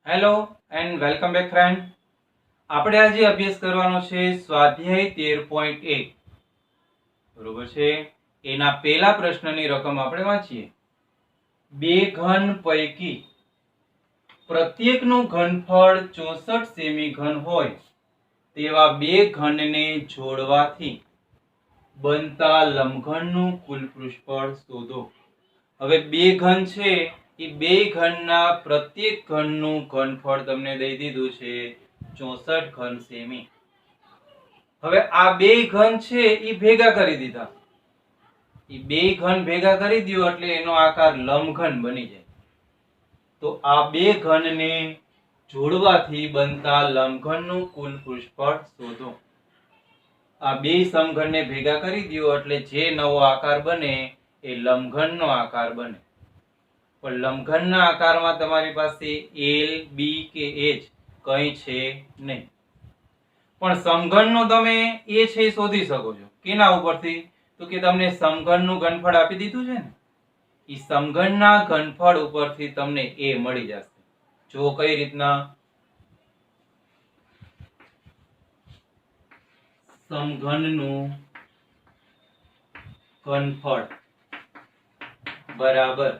Hello and welcome back friend. આપણે આજે અભ્યાસ કરવાનો છે સ્વાધ્યાય 13.1. બરોબર છે. એના પહેલા પ્રશ્નની રકમ આપણે વાંચીએ. બે ઘન પૈકી પ્રત્યેકનું ઘનફળ 64 સેમી ઘન હોય તેવા બે ઘનને જોડવાથી બનતા લંબઘનનું કુલ પૃષ્ઠફળ શોધો. હવે બે ઘન છે, એ બે ઘનના પ્રત્યેક ઘનનું ઘનફળ તમને દઈ દીધું છે 64 ઘન સેમી. હવે આ બે ઘન છે એ ભેગા કરી દીધા. એ બે ઘન ભેગા કરી દો એટલે એનો આકાર લંબઘન બની જાય. તો આ બે ઘનને જોડવાથી બનતા લંબઘનનું કુલ પૃષ્ઠફળ શોધો. આ બે સમઘનને ભેગા કરી દો એટલે જે નવો આકાર બને એ લંબઘનનો આકાર બને. પણ લંબઘનના આકારમાં તમારી પાસે એલ, બી કે એચ કંઈ છે નહીં. પણ સમઘનનો તમે એ છે શોધી શકો છો. કેના ઉપરથી? તો કે તમને સમઘનનું ઘનફળ આપી દીધું છે ને, એ સમઘનના ઘનફળ ઉપરથી તમને એ મળી જશે. જો કઈ રીતના? સમઘનનું ઘનફળ બરાબર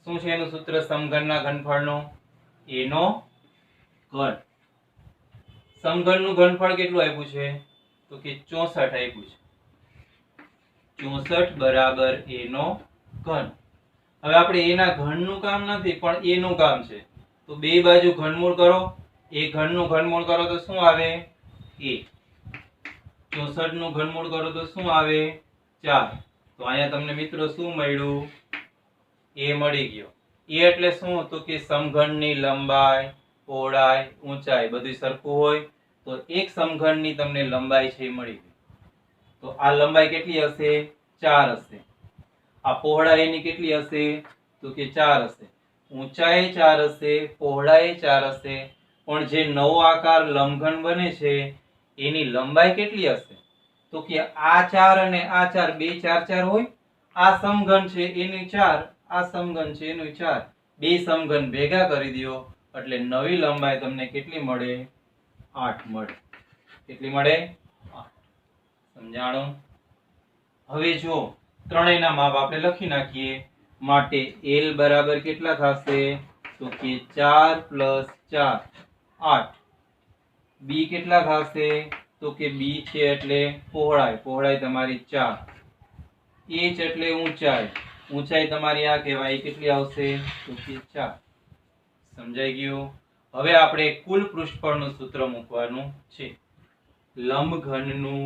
શું છે એનું સૂત્ર સમઘનના ઘનફળનો? એનો ઘન. સમઘનનું ઘનફળ કેટલું આપ્યું છે? તો કે 64 આપ્યું છે. 64 બરાબર એનો ઘન. હવે આપણે એના ઘનનું કામ નથી પણ એનું કામ છે. તો બે બાજુ ઘનમૂળ કરો. એ ઘનનું ઘનમૂળ કરો તો શું આવે? એ. 64 નું ઘનમૂળ કરો તો શું આવે? 4. તો અહીંયા તમને મિત્રો શું મળ્યું? એ મળી ગયો. એ એટલે શું? તો કે સમઘનની લંબાઈ, પહોળાઈ, ઊંચાઈ બધું સરખું હોય તો એક સમઘનની તમને લંબાઈ છે મળી ગઈ. તો આ લંબાઈ કેટલી હશે? 4 હશે. આ પહોળાઈ એની કેટલી હશે? તો કે 4 હશે. ઊંચાઈ 4 હશે, પહોળાઈ 4 હશે. પણ જે નવો આકાર લંબઘન બને છે એની લંબાઈ કેટલી હશે? તો કે આ 4 અને આ 4 બે 4 4 હોય. આ સમઘન છે એની 4, આ સમઘન છે એનું 4. બે સમઘન ભેગા કરી દો એટલે નવી લંબાઈ તમને કેટલી મળે? 8 મળે. કેટલી મળે? 8. સમજાણું? હવે જો ત્રણેયના માપ આપણે લખી નાખીએ. માટે L બરાબર કેટલા થશે? તો કે 4 + 4 8. B કેટલા થશે? તો કે B છે એટલે પહોળાઈ, પહોળાઈ તમારી 4. h એટલે ઊંચાઈ, ઊંચાઈ તમારી આ કહેવાય, કેટલી આવશે? તો કે 4. સમજાઈ ગયું? હવે આપણે કુલ પૃષ્ઠફળનું સૂત્ર મૂકવાનું છે. લંબઘનનું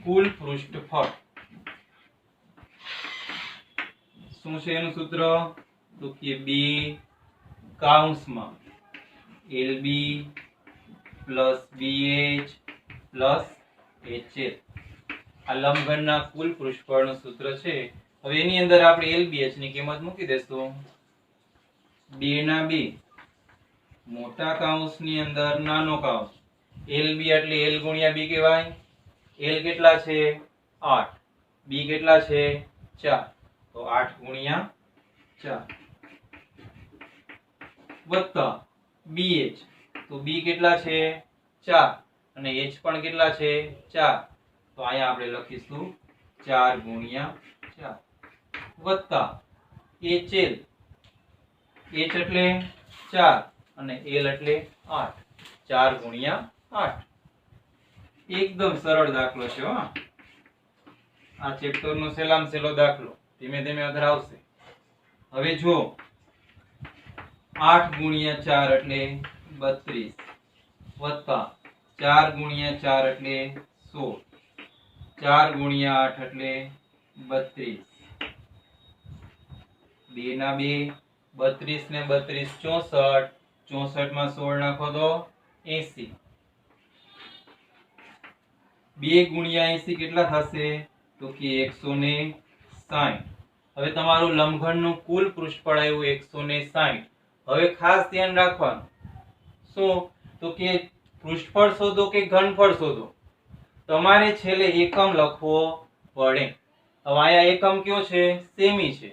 કુલ પૃષ્ઠફળ શું છે એનું સૂત્ર? તો કે b કૌંસમાં lb + bh + hl. આ લંબઘનના કુલ પૃષ્ઠફળનું સૂત્ર છે. હવે એની અંદર આપણે lbh ની કિંમત મૂકી દેશું. 2 ના 2 મોટા કૌંસની અંદર નાનો કૌંસ. lb એટલે l * b કહેવાય. l કેટલા છે? 8. b કેટલા છે? 4. તો 8 * 4 વત્તા bh. તો b કેટલા છે? 4 અને h પણ કેટલા છે? 4. તો અહીંયા આપણે લખીશું 4 * 4 વત્તા hl. h એટલે 4 અને l એટલે 8. 4 * 8. એકદમ સરળ દાખલો છે હો. આ ચેપ્ટરનો સહેલામાં સહેલો દાખલો. ધીમે ધીમે આગળ આવશે. હવે જો 8 * 4 એટલે 32 વત્તા 4 * 4 એટલે 16. 4 * 8 એટલે 32. 2 ના 2 32 ને 32 64. 64 માં 16 નાખો તો 80. 2 * 80 કેટલા થશે? તો કે 160. હવે તમારું લંબઘનનું કુલ પૃષ્ઠફળ આવ્યું 160. હવે ખાસ ધ્યાન રાખવાનું. શું? તો કે પૃષ્ઠફળ શોધો કે ઘનફળ શોધો, તમારે છેલ્લે એકમ લખવો પડે. હવે અહીંયા એકમ કયો છે? સેમી છે.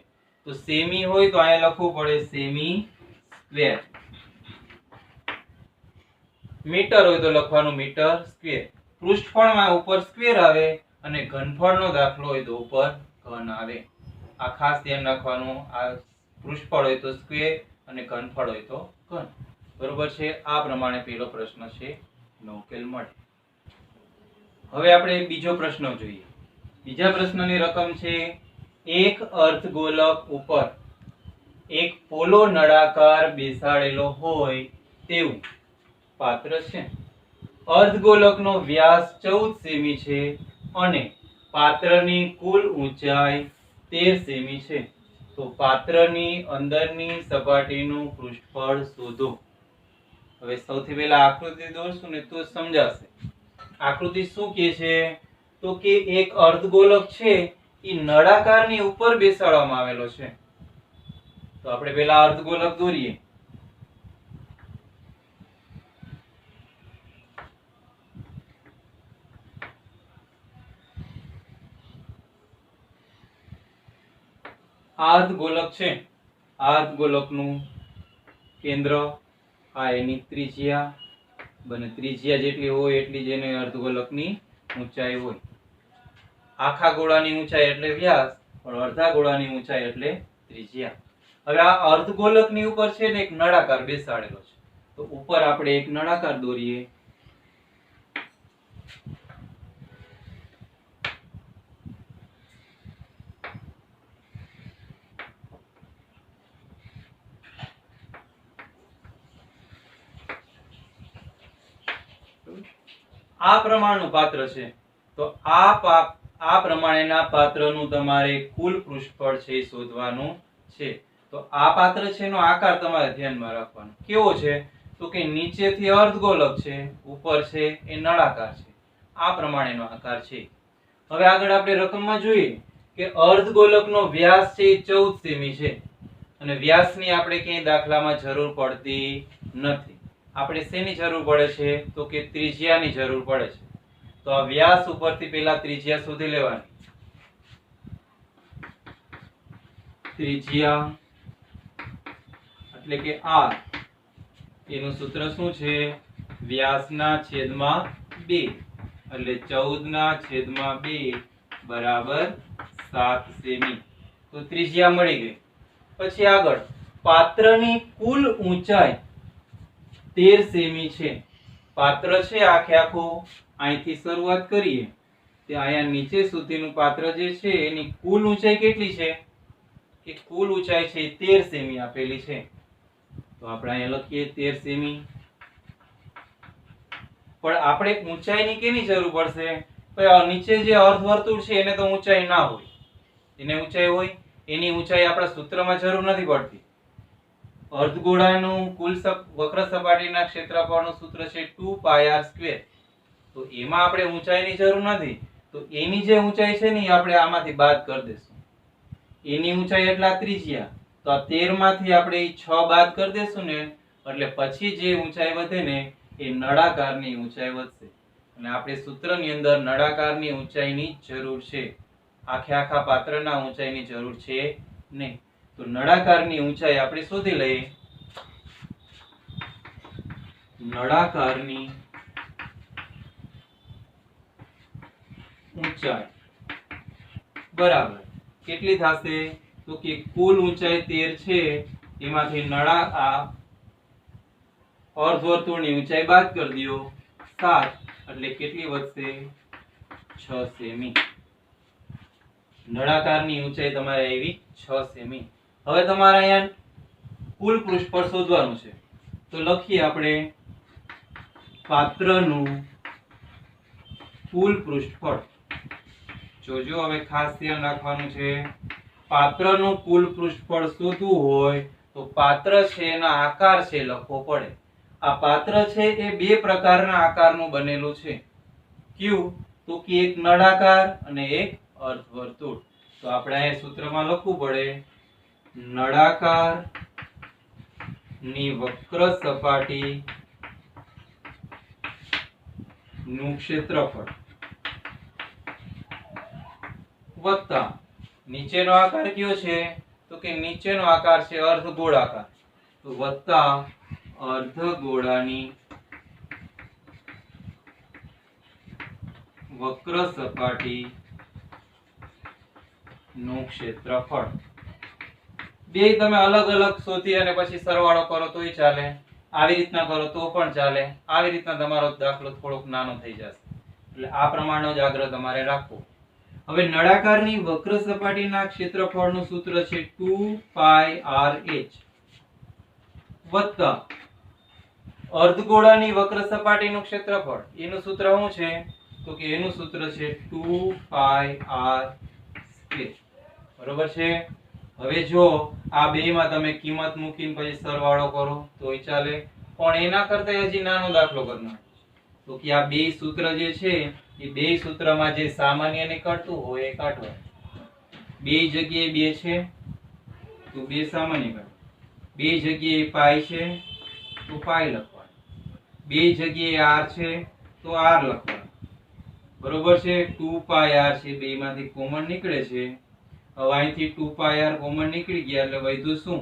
તો સેમી હોય તો અહીંયા લખવું પડે સેમી સ્ક્વેર. મીટર હોય તો લખવાનું મીટર સ્ક્વેર. પૃષ્ઠફળમાં ઉપર સ્ક્વેર આવે અને ઘનફળનો દાખલો હોય તો ઉપર ઘન આવે. આ ખાસ ધ્યાન રાખવાનું. આ પૃષ્ઠફળ હોય તો સ્ક્વેર અને ઘનફળ હોય તો ઘન. બરોબર છે? આ પ્રમાણે પહેલો પ્રશ્ન છે નો ઉકેલ મળે. હવે આપણે બીજો પ્રશ્ન જોઈએ. બીજા પ્રશ્નની રકમ છે એક અર્ધગોલક ઉપર એક પોલો નળાકાર બેસાડેલો હોય તેવું પાત્ર છે. અર્ધગોલકનો વ્યાસ 14 સેમી છે અને પાત્રની કુલ ઊંચાઈ 13 સેમી છે. તો પાત્રની અંદરની સપાટીનું પૃષ્ઠફળ શોધો. હવે સૌથી પહેલા આકૃતિ દોરશું ને તો સમજાશે. આકૃતિ શું કહે છે? તો કે એક અર્ધગોલક છે એ નળાકારની ઉપર બેસાડવામાં આવેલો છે. તો આપણે પહેલા અર્ધગોલક દોરીએ. અર્ધગોલક છે. અર્ધગોલકનું કેન્દ્ર, આ એની ત્રિજ્યા, બને ત્રિજ્યા જેટલી હોય એટલી જ એને અર્ધગોલકની ઊંચાઈ હોય. આખા ગોળાની ઊંચાઈ એટલે વ્યાસ, પણ અડધા ગોળાની ઊંચાઈ એટલે ત્રિજ્યા. હવે આ અર્ધગોલકની ઉપર છે ને એક નળાકાર બેસાડેલો છે. તો ઉપર આપણે એક નળાકાર દોરીએ. આ પ્રમાણનું પાત્ર છે. તો આ પ્રમાણેના પાત્રનું તમારે કુલ પૃષ્ઠફળ છે એ શોધવાનું છે. તો આ પાત્ર છે એનો આકાર તમારે ધ્યાનમાં રાખવાનો. કેવો છે? તો કે નીચેથી અર્ધગોલક છે, ઉપર છે એ નળાકાર છે. આ પ્રમાણેનો આકાર છે. હવે આગળ આપણે રકમમાં જોઈએ કે અર્ધગોલકનો વ્યાસ છે એ 14 સેમી છે અને વ્યાસની આપણે ક્યાંય દાખલામાં જરૂર પડતી નથી. આપણે શેની જરૂર પડે છે? તો કે ત્રિજ્યાની જરૂર પડે છે. તો આ વ્યાસ ઉપરથી પહેલા ત્રિજ્યા શોધી લેવાની. ત્રિજ્યા એટલે કે r. એનું સૂત્ર શું છે? વ્યાસના છેદમાં 2 એટલે 14/2 બરાબર 7 સેમી. તો ત્રિજ્યા મળી ગઈ. પછી આગળ પાત્રની કુલ ઊંચાઈ 13 સેમી છે. પાત્ર છે આખે આખું અહીંથી શરૂઆત કરીએ તે અહીંયા નીચે સુધીનું પાત્ર જે છે એની કુલ ઊંચાઈ કેટલી છે? કે કુલ ઊંચાઈ છે 13 સેમી આપેલી છે. તો આપણે અહીંયા લખીએ 13 સેમી. પણ આપણે ઊંચાઈની કેની જરૂર પડશે? તો નીચે જે અર્ધવર્તુળ છે એને તો ઊંચાઈ ના હોય. એને ઊંચાઈ હોય. એની ઊંચાઈ આપણા સૂત્રમાં જરૂર નથી પડતી. અર્ધગોળાનું કુલ વક્ર સપાટીના ક્ષેત્રફળનું સૂત્ર છે 2πr². તો એમાં આપણે ઊંચાઈની જરૂર નથી. તો એની જે ઊંચાઈ છે ને આપણે આમાંથી બાદ કરી દેશું. એની ઊંચાઈ એટલા ત્રિજ્યા. તો આ 13 માંથી આપણે 6 બાદ કરી દેશું ને એટલે પછી જે ઊંચાઈ વધે ને એ નળાકારની ઊંચાઈ વધશે. અને આપણે સૂત્રની અંદર નળાકારની ઊંચાઈની જરૂર છે. આખા પાત્રના ઊંચાઈની જરૂર છે નહીં. તો નળાકારની ઊંચાઈ આપણે શોધી લઈએ. નળાકારની ઊંચાઈ બરાબર કેટલી થશે? તો કે કુલ ઊંચાઈ 13 છે એમાંથી અર્ધવર્તુળની ઊંચાઈ બાદ કરી દો 7 એટલે કેટલી વધશે? 6 સેમી. નળાકારની ઊંચાઈ તમારે આવી 6 સેમી. હવે તમારે અહીંયા કુલ પૃષ્ઠફળ શોધવાનું છે. તો લખીએ આપણે પાત્રનું કુલ પૃષ્ઠફળ. જોજો હવે ખાસ ધ્યાન રાખવાનું છે. પાત્રનું કુલ પૃષ્ઠફળ શોધવું હોય તો પાત્ર છે એના આકાર છે લખવો પડે. આ પાત્ર છે એ બે પ્રકારના આકારનું બનેલું છે. કયું? તો કે એક નળાકાર અને એક અર્ધવર્તુળ. તો આપણે અહીં સૂત્રમાં લખવું પડે નળાકાર ની વક્ર સપાટી નું ક્ષેત્રફળ વત્તા નીચેનો આકાર કયો છે? તો કે નીચેનો આકાર છે અર્ધગોળાકાર. તો વત્તા અર્ધગોળાની વક્ર સપાટી નું ક્ષેત્રફળ. બે તમે અલગ અલગ શોધી અને પછી સરવાળો કરો તોય ચાલે, આવી રીતના કરો તો પણ ચાલે. આવી રીતના તમારો દાખલો થોડોક નાનો થઈ જશે. એટલે આ પ્રમાણનો જ આગ્રહ તમારે રાખવો. હવે નળાકારની વક્ર સપાટીના ક્ષેત્રફળનું સૂત્ર છે 2πrh વત્તા અર્ધગોળાની વક્ર સપાટીનું ક્ષેત્રફળ. એનું સૂત્ર શું છે? તો કે એનું સૂત્ર છે 2πr². બરોબર છે? હવે જો આ બેમાં તમે કિંમત મૂકીને પછી સરવાળો કરો તોય ચાલે, પણ એના કરતા હજી નાનો દાખલો કરવાનો. તો કે આ બે સૂત્ર જે છે એ બે સૂત્રમાં જે સામાન્ય નીકળતું હોય એ કાઢવા. બે જગ્યાએ બે છે તો બે સામાન્ય કાઢો. બે જગ્યાએ પાઈ છે તો પાઈ લખવાનું. બે જગ્યાએ r છે તો r લખવાનું. બરોબર છે? 2πr છે, બેમાંથી કોમન નીકળે છે. હવે અહીંથી 2πr કોમન નીકળી ગયા એટલે વધ્યું શું?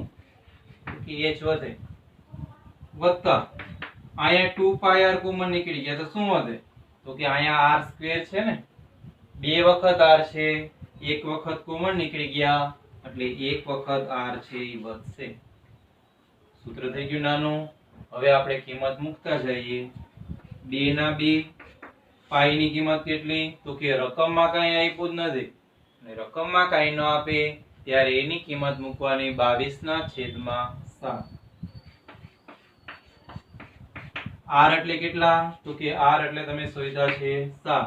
કે h વધે. વત્તા અહીંયા 2πr કોમન નીકળી ગયા તો શું વધે? તો કે અહીંયા r² છે ને, બે વખત r છે, એક વખત કોમન નીકળી ગયા એટલે એક વખત r છે એ વધશે. સૂત્ર થઈ ગયું નાનું. હવે આપણે કિંમત મૂકતા જઈએ. 2 ના 2 પાઈ ની કિંમત કેટલી? તો કે રકમમાં કાંઈ આપ્યું જ નથી. અને રકમમાં કાંઈ ન આપે ત્યારે એની કિંમત મૂકવાની 22/7. r એટલે કેટલા? તો કે r એટલે તમે શોધ્યા છે 7.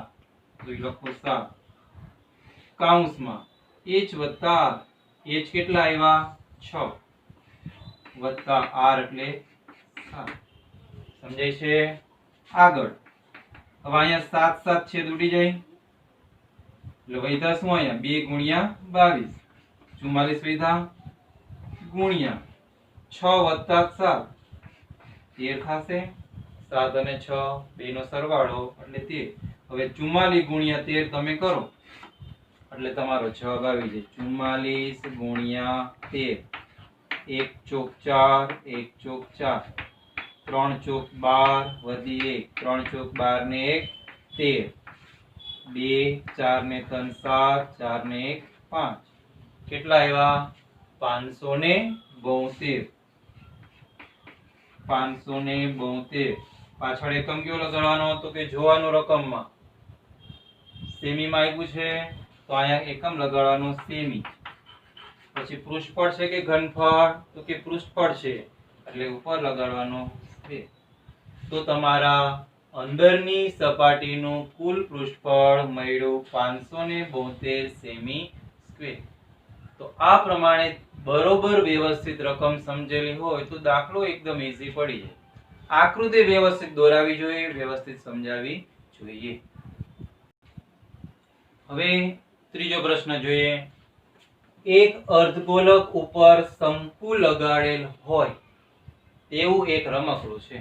તો લખો 7 કૌંસમાં h વત્તા r. h કેટલા આવ્યા? 6 વત્તા r એટલે 7. સમજાય છે? આગળ હવે અહીંયા 7 7 છેદ ઉડી જાય એટલે વૈધા શું? અહીંયા 2 × 22 44 વૈધા ગુણ્યા 6 વત્તા 7 13 થશે. 7 અને 6 બે નો સરવાળો એટલે 13. હવે 44 ગુણ્યા 13 તમે કરો એટલે તમારો જવાબ આવી જાય 44 × 13. 1 ચોક 4, 1 ચોક 4, 3 ચોક 12 વધી 1, 3 ચોક 12 ને 1 13, 2 4 ને 3 7, 4 ને 1 5. કેટલા આવ્યા? 572. 572. પાછળ એકમ કયો લગાડવાનો? તો કે જોવાનું રકમમાં. સેમીમાં આવ્યું છે તો અહીંયા એકમ લગાડવાનો સેમી. પછી પૃષ્ઠફળ છે કે ઘનફળ? તો કે પૃષ્ઠફળ છે એટલે ઉપર લગાડવાનો છે. તો તમારા અંદરની સપાટીનું કુલ પૃષ્ઠફળ મળ્યું 572 સેમી સ્ક્વેર. તો આ પ્રમાણે બરોબર વ્યવસ્થિત રકમ સમજેલી હોય તો દાખલો એકદમ ઈઝી પડી જાય. આકૃતિ વ્યવસ્થિત દોરાવી જોઈએ, વ્યવસ્થિત સમજાવવી જોઈએ. હવે ત્રીજો પ્રશ્ન જોઈએ. એક અર્ધગોલક ઉપર શંકુ લગાડેલ હોય તેવું એક રમકડું છે.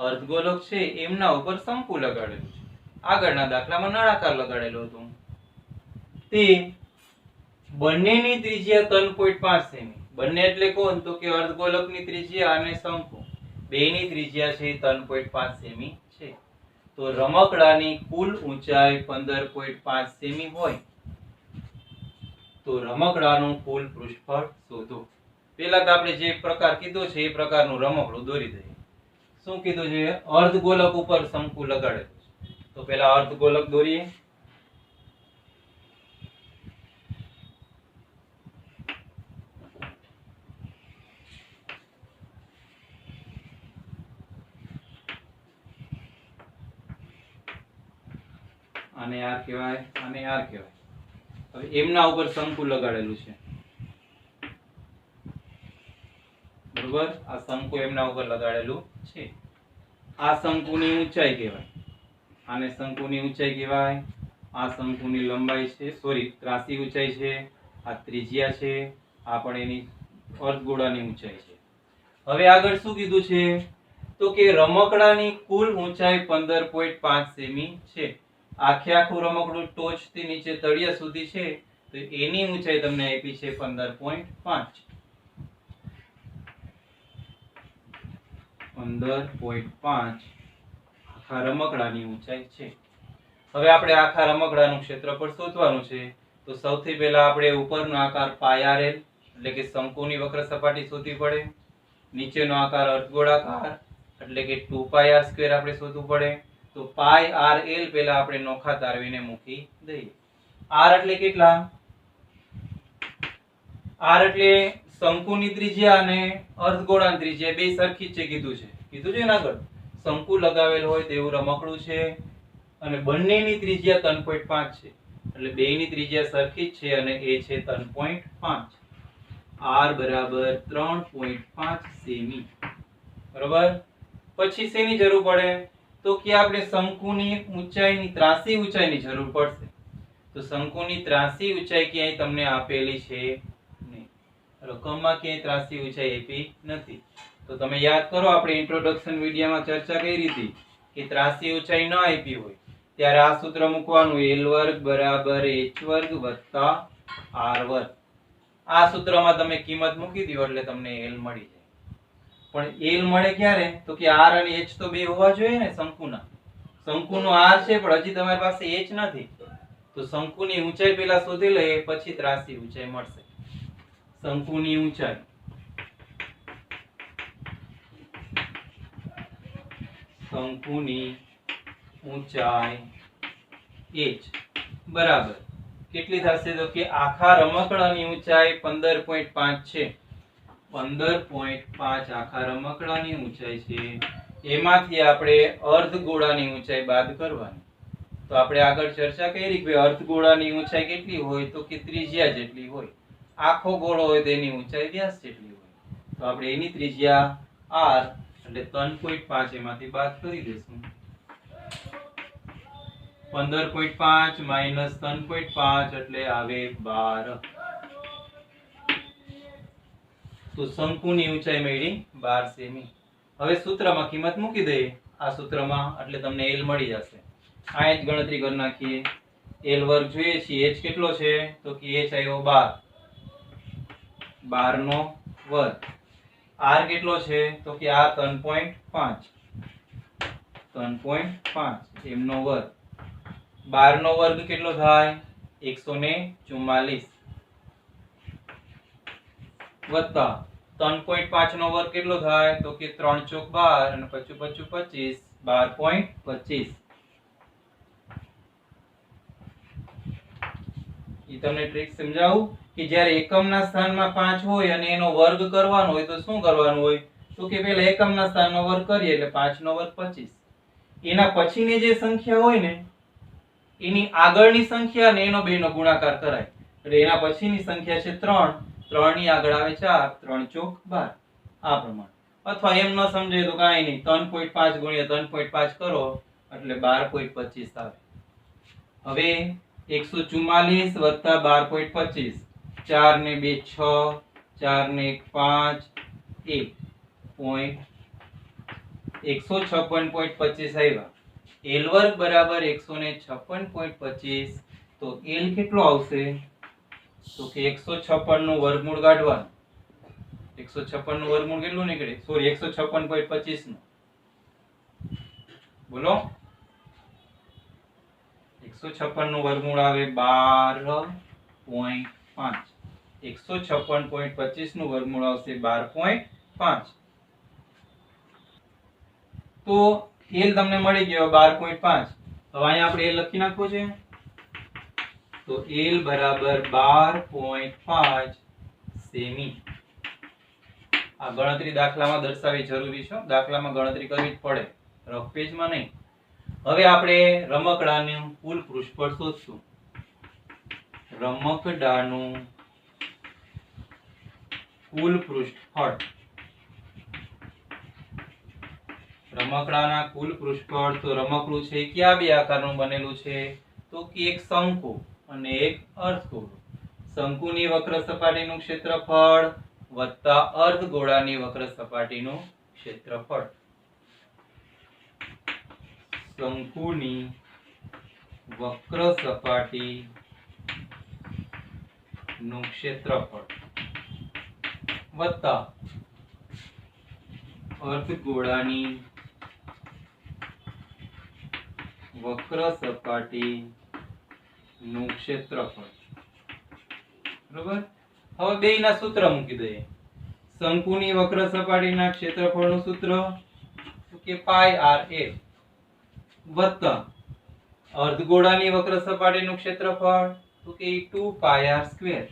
અર્ધગોલક છે એમના ઉપર શંકુ લગાડેલું છે. આગળના દાખલામાં નળાકાર લગાડેલું હતું. તે બંનેની ત્રિજ્યા 3.5 સેમી. બંને એટલે કોણ? તો કે અર્ધગોલકની ત્રિજ્યા અને શંકુ બેની ત્રિજ્યા છે 3.5 સેમી છે. તો રમકડાની કુલ ઊંચાઈ 15.5 સેમી હોય તો રમકડાનું કુલ પૃષ્ઠફળ શોધો. પહેલા તો આપણે જે પ્રકાર કીધો છે એ પ્રકારનું રમકડું દોરી દઈએ. શું કીધું છે? અર્ધગોલક ઉપર શંકુ લગાડેલું છે. તો પહેલા અર્ધગોલક દોરીએ. આને આર કહેવાય, આને આર કહેવાય. હવે એમના ઉપર શંકુ લગાડેલું છે. બરોબર? આ શંકુ એમના ઉપર લગાડેલું છે. આ શંકુની ઊંચાઈ કહેવાય. આને શંકુની ઊંચાઈ કહેવાય. આ શંકુની લંબાઈ છે, સોરી ત્રાસી ઊંચાઈ છે. આ ત્રિજ્યા છે. આ પણ એની અર્ધગોળાની ઊંચાઈ છે. હવે આગળ શું કીધું છે? તો કે રમકડાની કુલ ઊંચાઈ 15.5 સેમી છે. આખે આખું રમકડું ટોચથી નીચે તળિયા સુધી છે તો એની ઊંચાઈ તમને આપી છે 15.5. 15.5 આખા રમકડાની ઊંચાઈ છે. હવે આપણે આખા રમકડાનું ક્ષેત્રફળ શોધવાનું છે. તો સૌથી પહેલા આપણે ઉપરનો આકાર પાય RL એટલે કે શંકુની વક્ર સપાટી શોધવી પડે. નીચેનો આકાર અર્ધગોળાકાર એટલે કે 2πr² આપણે શોધવું પડે. તો પાય RL પહેલા આપણે નોખા તારવીને મૂકી દઈએ. r એટલે કેટલા? r એટલે શંકુની ત્રિજ્યા અને અર્ધગોળાની ત્રિજ્યા બે સરખી જ છે કીધું છે ને આગળ. શંકુ લગાવેલ હોય તેવું રમકડું છે અને બંનેની ત્રિજ્યા 3.5 છે. એટલે બેયની ત્રિજ્યા સરખી જ છે અને એ છે 3.5. r બરાબર 3.5 સેમી. બરાબર. પછી શેની જરૂર પડે? તો કે આપણે શંકુની ઊંચાઈની ત્રાસી ઊંચાઈની જરૂર પડશે. તો શંકુની ત્રાસી ઊંચાઈ ક્યાંય તમને આપેલી છે નહીં. રકમમાં ક્યાંય ત્રાસી ઊંચાઈ આપી નથી. તો તમે યાદ કરો આપણે ઇન્ટ્રોડક્શન વિડિયોમાં ચર્ચા કરી હતી કે ત્રાસી ઊંચાઈ ન આપી હોય ત્યારે આ સૂત્ર મૂકવાનું L² બરાબર h² વત્તા r². આ સૂત્રમાં તમે કિંમત મૂકી દો એટલે તમને L મળી જાય. પણ L મળે ક્યારે? તો કે r અને h તો બે હોવા જોઈએ ને શંકુના. શંકુનો r છે પણ હજી તમારી પાસે h નથી. તો શંકુની ઊંચાઈ પહેલા શોધી લઈએ પછી ત્રાસી ઊંચાઈ મળશે. શંકુની ઊંચાઈ h બરાબર કેટલી થશે? તો કે આખા રમકડાની ઊંચાઈ 15.5 છે. 15.5 આખા રમકડાની ઊંચાઈ છે. એમાંથી આપણે અર્ધગોળાની ઊંચાઈ બાદ કરવાની. તો આપણે આગળ ચર્ચા કરી કે અર્ધગોળાની ઊંચાઈ કેટલી હોય? તો કે ત્રિજ્યા જેટલી હોય. આખો ગોળો હોય તેની ઊંચાઈ વ્યાસ જેટલી હોય. તો આપણે એની ત્રિજ્યા r એટલે 3.5 એમાંથી બાદ કરી દેશું. 15.5 માઈનસ 3.5 એટલે આવે 12. તો શંકુની ઊંચાઈ મળી 12 સેમી. હવે સૂત્રમાં કિંમત મૂકી દઈએ આ સૂત્રમાં એટલે તમને L મળી જશે. આ જ ગણતરી કરી નાખીએ. L² જોઈએ છીએ h કેટલો છે? તો કે h આવ્યો 12. 12 નો વર્ગ. r કેટલો છે? તો કે r 3.5. 3.5 એમનો વર્ગ. 12 નો વર્ગ કેટલો થાય? 144 વત્તા 3.5 નો વર્ગ કેટલો થાય? તો કે 3 ચોક 12 અને 5 5 25 12.25. ઈ તમને ટ્રીક સમજાવું કે જ્યારે એકમના સ્થાનમાં 5 હોય અને એનો વર્ગ કરવાનો હોય તો શું કરવાનું હોય? તો કે પહેલા એકમના સ્થાનનો વર્ગ કરીએ એટલે 5 નો વર્ગ 25. એના પછીની જે સંખ્યા હોય ને એની આગળની સંખ્યા ને એનો બેનો ગુણાકાર કરાય. એટલે એના પછીની સંખ્યા છે 3. 3 ની આગળ આવે 4. 3 ચોક 12. આ પ્રમાણે. અથવા એમ ન સમજાય તો કાંઈ નહીં 3.5 ગુણ્યા 3.5 કરો એટલે 12.25 આવે. હવે 144 વત્તા 12.25 4 ને 2 6 4 ને 1 5 156.25 આવ્યા. L² બરાબર 156.25. તો L કેટલો આવશે? તો કે 156 નું વર્ગમૂળ કાઢવાનું. 156 નું વર્ગમૂળ કેટલું નીકળે? સોરી 156.25 નું. બોલો 156 નું વર્ગમૂળ આવે 12.5. 156.25 નું વર્ગમૂળ આવશે 12.5. તો L તમને મળી ગયો 12.5. હવે અહીંયા આપણે L લખી નાખવો છે. તો L બરાબર 12.5 સેમી. આ ગણતરી દાખલામાં દર્શાવવી જરૂરી છે. દાખલામાં ગણતરી કરવી જ પડે, રફ પેજમાં નહીં. હવે આપણે રમકડાનું કુલ પૃષ્ઠફળ શોધશું. રમકડાનું કુલ પૃષ્ઠફળ. રમકડાના કુલ પૃષ્ઠફળ. તો રમકડું છે કયા બે આકારનું બનેલું છે? તો કે એક શંકુ અને એક અર્ધગોળો. શંકુની વક્ર સપાટીનું ક્ષેત્રફળ વત્તા અર્ધગોળાની વક્ર સપાટીનું ક્ષેત્રફળ. શંકુની વક્ર સપાટી નું ક્ષેત્રફળ વત્તા અર્ધગોળાની વક્ર સપાટી નું ક્ષેત્રફળ. બરોબર. હવે બેયના સૂત્ર મૂકી દઈએ. શંકુની વક્ર સપાટીના ક્ષેત્રફળનું સૂત્ર કે પાઈ આર એ વત્તા અર્ધગોળાની વક્ર સપાટીનું ક્ષેત્રફળ તો કે 2 પાઈ આર સ્ક્વેર.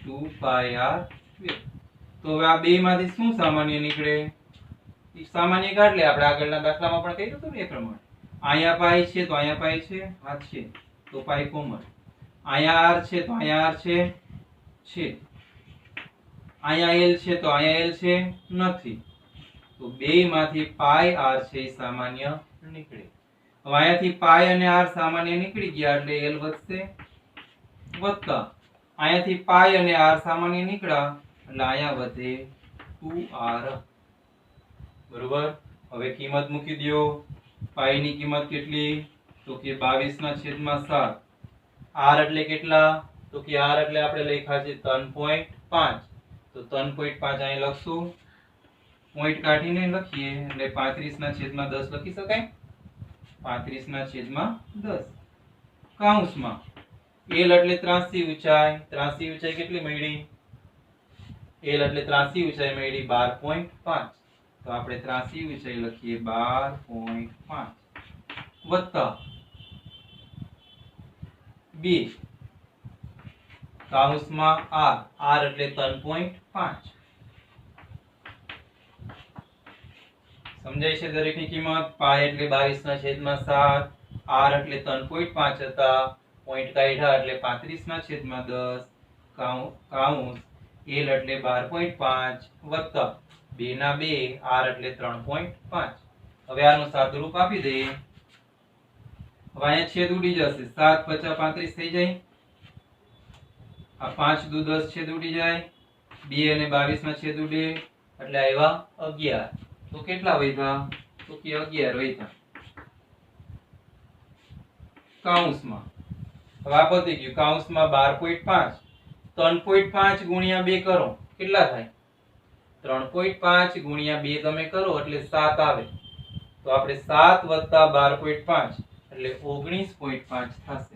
2 પાઈ આર સ્ક્વેર. તો હવે આ બેયમાંથી શું સામાન્ય નીકળે? ઈ સામાન્ય કાઢ લે. આપણે આગળના દાખલામાં પણ કહ્યું હતું ને એ પ્રમાણે. અહીંયા પાઈ છે તો અહીંયા પાઈ છે, આ છે તો પાઈ કોમન. અહીંયા આર છે તો અહીંયા આર છે. અહીંયા એલ છે તો અહીંયા એલ છે નથી. તો બેયમાંથી પાઈ આર છે એ સામાન્ય નીકળે. હવે અહીંયાથી પાઈ અને આર સામાન્ય નીકળી ગયા એટલે એલ વધશે વત્તા અહીંયાથી પાઈ અને આર સામાન્ય નીકળ્યા એટલે અહીંયા વધે 2r. બરોબર. હવે કિંમત મૂકી દો. પાઈ ની કિંમત કેટલી? તો કે 22/7. આર એટલે કેટલા? તો કે આર એટલે આપણે લખ્યા છે 3.5. તો 3.5 અહીં લખશું. પોઈન્ટ કાઢીને લખીએ એટલે 35/10 લખી શકાય. 35/10 કૌંસમાં એલ એટલે ત્રાંસી ઊંચાઈ. ત્રાંસી ઊંચાઈ કેટલી મળી? એલ એટલે ત્રાંસી ઊંચાઈ મળી 12.5. તો આપણે ત્રાંસી ઊંચાઈ લખીએ 12.5 વત્તા 2 કૌંસમાં આર. આર એટલે 3.5. સમજાય છે દરેકની કિંમત? પાઈ એટલે 22/7. આર એટલે 3.5 હતા. પોઈન્ટ કાઢ્યા એટલે 35/10 કૌંસ એલ એટલે 12.5 વત્તા 2/2 આર એટલે 3.5. હવે આનું સાદુરૂપ આપી દઈએ. હવે અહીંયા છેદ ઉડી જશે. 7 × 5 = 35 થઈ જાય. આ 5 × 10 છેદ ઉડી જાય. 2 અને 22 માં છેદ ઉડે એટલે આવ્યા 11. તો કેટલા વધ્યા? તો કે 11 વધ્યા કૌંસમાં. હવે આ પતી ગયું. કૌંસમાં 12.5. 3.5 ગુણ્યા 2 કરો કેટલા થાય? 3.5 ગુણ્યા 2 તમે કરો એટલે 7 આવે. તો આપણે 7 વત્તા 12.5 એટલે 19.5 થશે.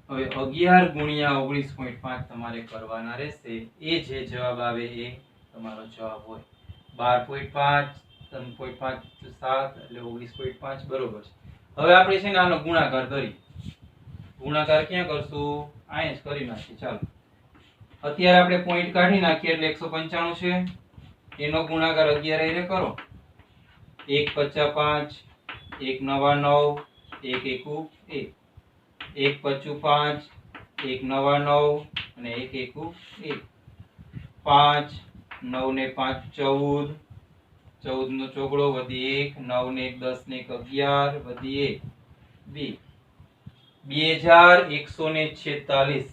હવે 11 ગુણ્યા 19.5 તમારે કરવાના રહેશે. એ જે જવાબ આવે એ તમારો જવાબ હોય. 12.5 3.5 7 એટલે 19.5 બરોબર છે. હવે આપણે છે ને આનો ગુણાકાર કરીએ. ગુણાકાર ક્યાં કરશું? અહીંયા જ કરી નાખીએ. ચાલો અત્યારે આપણે પોઈન્ટ કાઢી નાખીએ એટલે 195 છે. એનો ગુણાકાર 11 હારે કરો. 1 × 5 1 × 9 1 × 1 1 × 5 1 × 9 અને 1 × 1 5 9 ને 5 14 14 નો ચોગડો વધી 1 9 ને 1 10 ને 1 11 વધી 1 2 2146.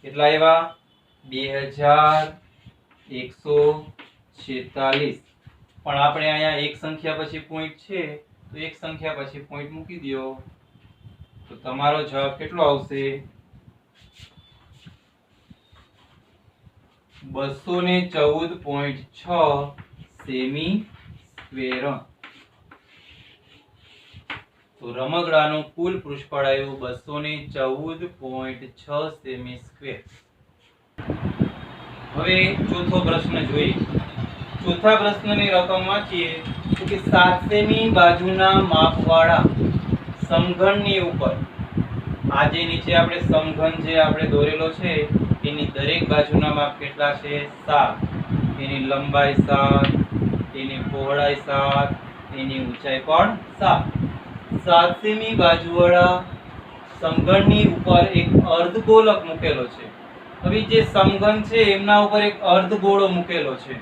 કેટલા આવ્યા? 2146. પણ આપણે અહીંયા એક સંખ્યા પછી પોઈન્ટ છે તો એક સંખ્યા પછી પોઈન્ટ મૂકી દો તો તમારો જવાબ કેટલો આવશે? 214.6 સેમી સ્ક્વેર. તો રમકડાનું કુલ પૃષ્ઠફળ આવ્યું 214.6 સેમી સ્ક્વેર. હવે ચોથો પ્રશ્ન જોઈએ. ચોથા પ્રશ્નની રકમ વાંચીએ તો કે 7 સેમી બાજુના માપવાળા સમઘનની ઉપર આ જે નીચે આપણે સમઘન જે આપણે દોરેલો છે એની દરેક બાજુના માપ કેટલા છે? 7. એની લંબાઈ 7, એની પહોળાઈ 7, એની ઊંચાઈ પણ 7. 7 સેમી બાજુવાળા સમઘનની ઉપર એક અર્ધગોલક મૂકેલો છે. હવે જે સમઘન છે એમના ઉપર એક અર્ધગોળો મૂકેલો છે.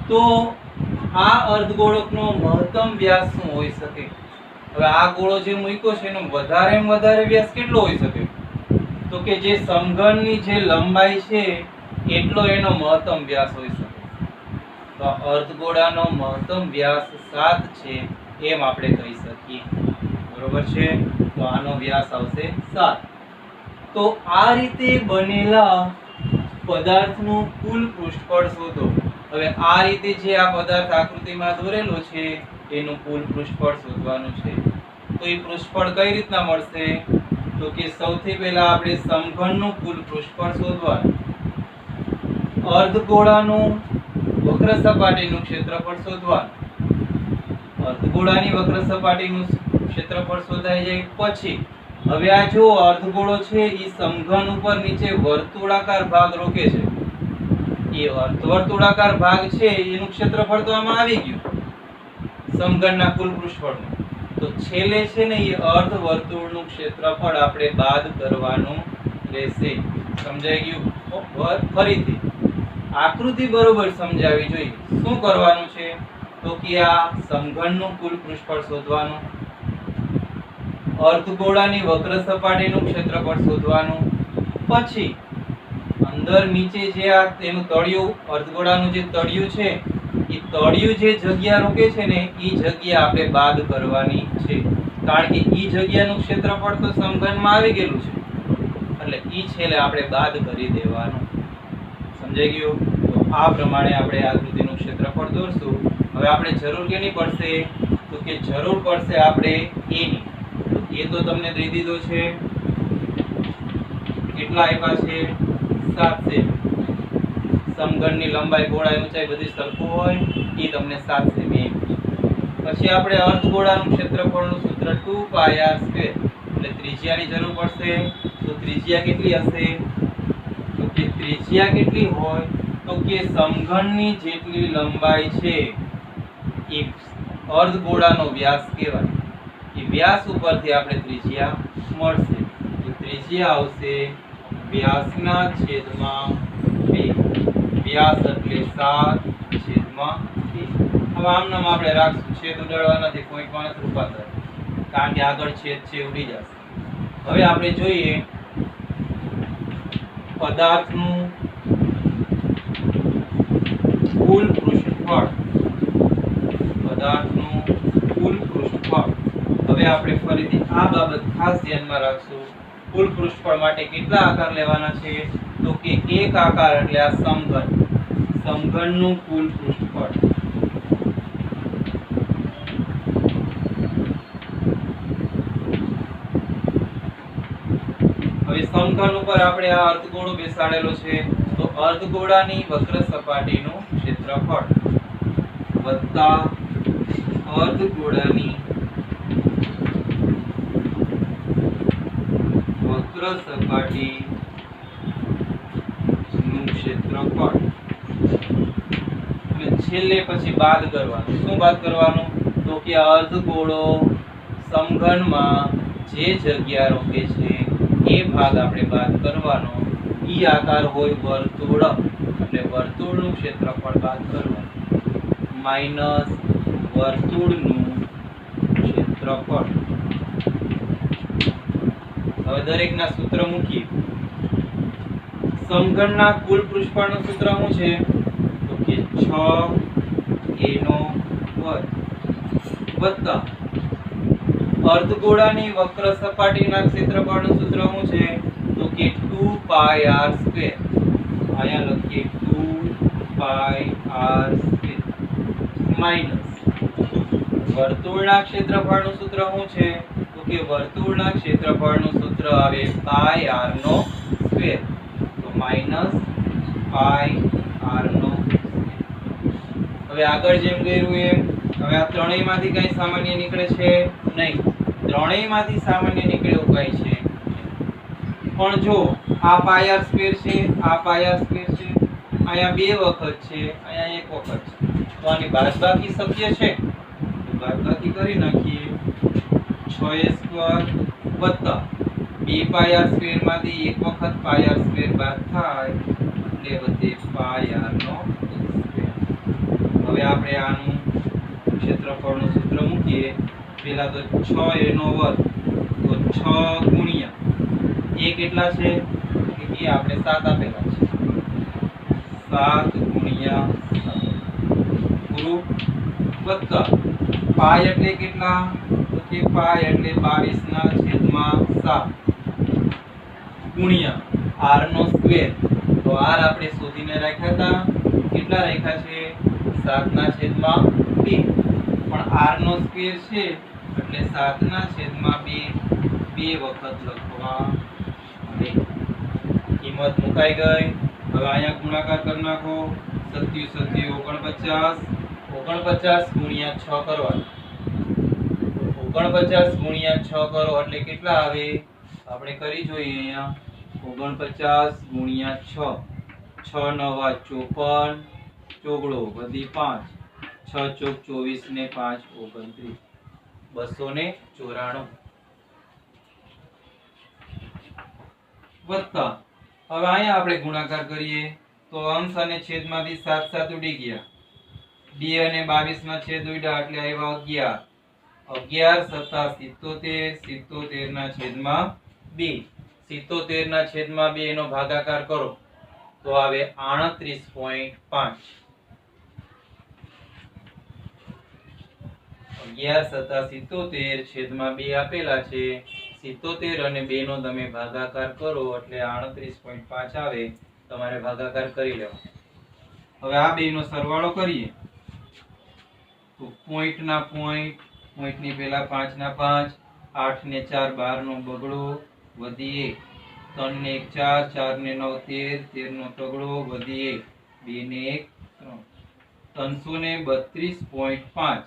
તો આ અર્ધગોળકનો મહત્તમ વ્યાસ શું હોઈ શકે? હવે આ ગોળો જે મૂક્યો છે એનો વધારેમાં વધારે વ્યાસ કેટલો હોઈ શકે? તો કે જે સમઘનની જે લંબાઈ છે એટલો એનો મહત્તમ વ્યાસ હોઈ શકે. તો અર્ધગોળાનો મહત્તમ વ્યાસ 7 છે એમ આપણે કહી શકીએ. બરોબર છે, તો આનો વ્યાસ આવશે 7. તો આ રીતે બનેલા પદાર્થનું કુલ પૃષ્ઠફળ શોધો. હવે આ રીતે જે આ પદાર્થ આકૃતિમાં દોરેલો છે એનું કુલ પૃષ્ઠફળ શોધવાનું છે. તો એ પૃષ્ઠફળ કઈ રીતના મળશે? તો કે સૌથી પહેલા આપણે સમઘનનું કુલ પૃષ્ઠફળ શોધવાનું. અર્ધગોળાનું વક્ર સપાટીનું ક્ષેત્રફળ શોધવાનું. અર્ધગોળાની વક્ર સપાટીનું ક્ષેત્રફળ શોધાઈ જાય પછી હવે આ જો અર્ધગોળો છે એ સમઘન ઉપર નીચે વર્તુળાકાર ભાગ રોકે છે. એ અર્ધવર્તુળાકાર ભાગ છે એનું ક્ષેત્રફળ તો આમાં આવી ગયું સમઘનના કુલ પૃષ્ઠફળમાં. તો છેલ્લે છે ને એ અર્ધવર્તુળનું ક્ષેત્રફળ આપણે બાદ કરવાનું રહેશે. સમજાઈ ગયું? ફરીથી આકૃતિ બરોબર સમજાવી જોઈએ. શું કરવાનું છે? તો કે આ સમઘનનું કુલ પૃષ્ઠફળ શોધવાનું, અર્ધગોળાની વક્ર સપાટીનું ક્ષેત્રફળ શોધવાનું, પછી અંદર નીચે જે આ તેનું તળિયું અર્ધગોળાનું જે તળિયું છે એ તળિયું જે જગ્યા રોકે છે ને એ જગ્યા આપણે બાદ કરવાની છે. કારણ કે એ જગ્યાનું ક્ષેત્રફળ તો સમઘનમાં આવી ગયેલું છે એટલે એ છેલ્લે આપણે બાદ કરી દેવાનું. સમજાઈ ગયું? તો આ પ્રમાણે આપણે આકૃતિનું ક્ષેત્રફળ દોરશું. હવે આપણે જરૂર કેની પડશે? તો કે જરૂર પડશે આપણે a ની. એ તો તમને દઈ દીધો છે. કેટલા આપ્યા છે? 7 સેમી. સમઘનની લંબાઈ, પહોળાઈ, ઊંચાઈ બધી સરખું હોય એ તમને 7 સેમી. પછી આપણે અર્ધગોળાનું ક્ષેત્રફળનું સૂત્ર 2πr². એટલે ત્રિજ્યાની જરૂર પડશે. તો ત્રિજ્યા કેટલી હશે? તો કે ત્રિજ્યા કેટલી હોય? તો કે સમઘનની જેટલી લંબાઈ છે એ અર્ધગોળાનો વ્યાસ કહેવાય. એ વ્યાસ ઉપરથી આપણે ત્રિજ્યા મળશે. તો ત્રિજ્યા આવશે વ્યાસના છેદમાં 2. વ્યાસ એટલે 7/2. હવે આમ નામ આપણે રાખશું, છેદ ઉડાડવા નથી, પોઈન્ટમાં નથી રૂપાંતર, કારણ કે આગળ છેદ છે ઉડી જશે. હવે આપણે જોઈએ પદાર્થનું કુલ પૃષ્ઠફળ. પદાર્થનું કુલ પૃષ્ઠફળ. હવે આપણે ફરીથી આ બાબત ખાસ ધ્યાનમાં રાખશું. કુલ પૃષ્ઠફળ માટે કેટલા આકાર લેવાના છે? તો કે એક આકાર એટલે આ સમઘન. સમઘનનું કુલ પૃષ્ઠફળ. હવે સમઘન ઉપર આપણે આ અર્ધગોળો બેસાડેલો છે તો અર્ધગોળાની વક્ર સપાટીનું ક્ષેત્રફળ વત્તા અર્ધગોળાની વક્ર સપાટીનું ક્ષેત્રફળ. અને છેલ્લે પછી બાદ કરવાનું. શું બાદ કરવાનું? તો કે અર્ધગોળો સમઘનમાં જે જગ્યા રોકે છે એ ભાગ આપણે બાદ કરવાનો. ઈ આકાર હોય વર્તુળ એટલે વર્તુળનું ક્ષેત્રફળ બાદ કરવાનું માઈનસ વર્તુળનું ક્ષેત્રફળ. હવે દરેકના સૂત્ર મૂકીએ. સમઘનના કુલ પૃષ્ઠફળનું સૂત્ર શું છે? તો કે 6a² વત્તા અર્ધગોળાની વક્ર સપાટીના ક્ષેત્રફળનું સૂત્ર શું છે? તો કે 2πr². અહીંયા લખીએ 2πr² માઈનસ વર્તુળના ક્ષેત્રફળનું સૂત્ર શું છે? તો કે વર્તુળના ક્ષેત્રફળનું સૂત્ર આવે πr². તો માઈનસ πr². હવે આગળ જેમ કર્યું એમ હવે આ ત્રણેયમાંથી કઈ સામાન્ય નીકળે છે? નહીં. ત્રણેયમાંથી સામાન્ય નીકળે એવું કઈ છે પણ જો આ πr² છે, આ πr² છે, અહીંયા 2 વખત છે, અહીંયા 1 વખત છે, તો આની બાદબાકી શક્ય છે. તો બાદબાકી કરી નાખીએ. 6a² વત્તા 2πr² માંથી 1 વખત πr² બાદ થાય એટલે વધે πr². હવે આપણે આનું ક્ષેત્રફળનું સૂત્ર મૂકીએ. પહેલા તો 6a² તો 6 ગુણ્યા એ કેટલા છે? એ આપણે 7 આપેલા છે. 7 ગુણ્યા 7 પૂરું વત્તા પાય એટલે કેટલા? તો કે 5 એટલે 22/7 ગુણ્યા r નો સ્ક્વેર. તો r આપણે શોધીને રાખ્યા હતા, કેટલા રાખ્યા છે? 7/2. પણ r નો સ્ક્વેર છે એટલે 7/2 બે વખત લખવા આવે. કિંમત મુકાઈ ગઈ. હવે અહીંયા ગુણાકાર કરી નાખો. 7 7 49. 49 ગુણ્યા 6 કરવાનું. 49 ગુણ્યા 6 કરો એટલે કેટલા આવે? આપણે કરી જોઈએ અહીંયા. 49 ગુણ્યા 6. 6 9 54. ચોગડો વધી 5. 6 ચોક 24 ને 5 29. 294. વત્તા. હવે અહીંયા આપણે ગુણાકાર કરીએ તો અંશ અને છેદમાંથી 7 7 ઉડી ગયા. 2 અને 22 માં છેદ ઉડ્યા એટલે આવ્યા 11. 11 7 77. 77 ના છેદમાં 2. 77 ના છેદમાં 2 નો ભાગાકાર કરો તો આવે 38.5. 11 7 77 છેદમાં 2 આપેલા છે. 77 અને 2 નો તમે ભાગાકાર કરો એટલે 38.5 આવે. તમારે ભાગાકાર કરી લેવો. હવે આ બે નો સરવાળો કરીએ તો પોઈન્ટ ના પોઈન્ટ, પોઈન્ટ ની પહેલા 5 ના 5, 8 ને 4 12 નો બગડો વધી 1, 3 ને 1 4, 4 ને 9 13, 13 નો તગડો વધી 1, 2 ને 1 3, 332.5.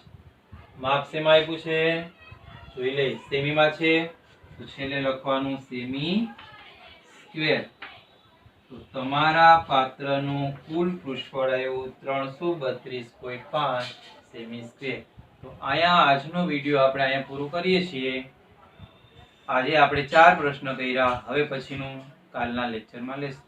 માપ શેમાં આપ્યું છે? જોઈ લે. સેમી માં છે તો છેલ્લે લખવાનું સેમી સ્ક્વેર. તો તમારા પાત્રનું કુલ પૃષ્ઠફળ આવ્યું 332.5 સેમી સ્ક્વેર. તો અહીંયા આજનો વિડિયો આપણે અહીંયા પૂરો કરીએ છીએ. આજે આપણે 4 પ્રશ્ન કર્યા. હવે પછીનું કાલના લેક્ચરમાં લેશું.